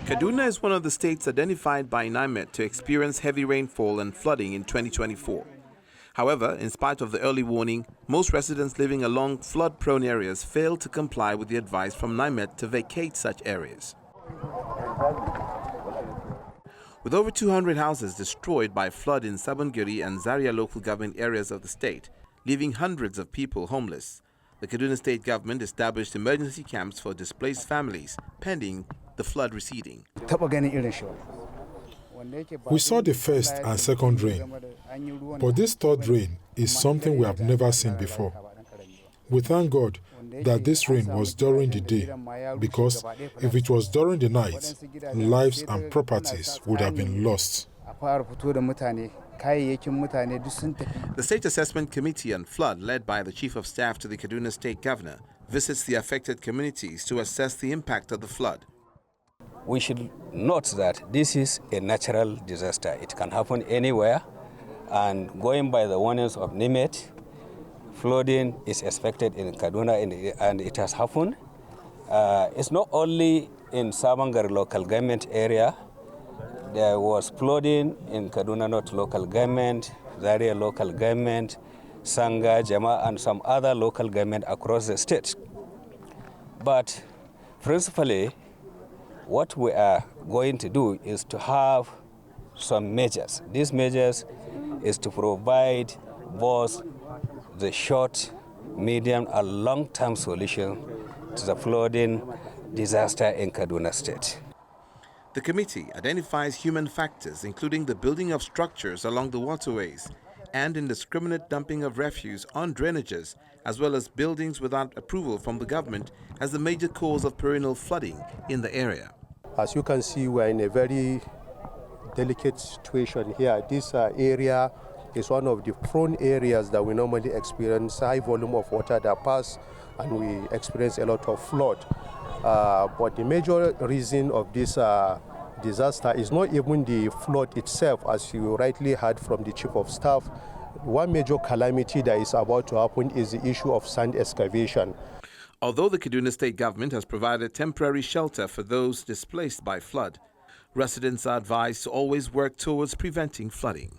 Kaduna is one of the states identified by NIMET to experience heavy rainfall and flooding in 2024. However, in spite of the early warning, most residents living along flood-prone areas failed to comply with the advice from NIMET to vacate such areas. With over 200 houses destroyed by flood in SABON GARIN and Zaria local government areas of the state, leaving hundreds of people homeless, the Kaduna state government established emergency camps for displaced families, pending the flood receding. We saw the first and second rain, but this third rain is something we have never seen before. We thank God that this rain was during the day, because if it was during the night, lives and properties would have been lost. The State Assessment Committee on Flood, led by the Chief of Staff to the Kaduna State Governor, visits the affected communities to assess the impact of the flood. We should note that this is a natural disaster. It can happen anywhere, and going by the warnings of NIMET, flooding is expected in Kaduna, and it has happened. It's not only in SABON GARIN local government area. There was flooding in Kaduna North local government, Zaria local government, Sanga, Jama, and some other local government across the state. But principally, what we are going to do is to have some measures. These measures is to provide both the short, medium, and long-term solution to the flooding disaster in Kaduna State. The committee identifies human factors, including the building of structures along the waterways and indiscriminate dumping of refuse on drainages, as well as buildings without approval from the government, as the major cause of perennial flooding in the area. As you can see, we're in a very delicate situation here. This area is one of the prone areas that we normally experience high volume of water that pass, and we experience a lot of flood. But the major reason of this disaster is not even the flood itself, as you rightly heard from the Chief of Staff. One major calamity that is about to happen is the issue of sand excavation. Although the Kaduna state government has provided temporary shelter for those displaced by flood, residents are advised to always work towards preventing flooding.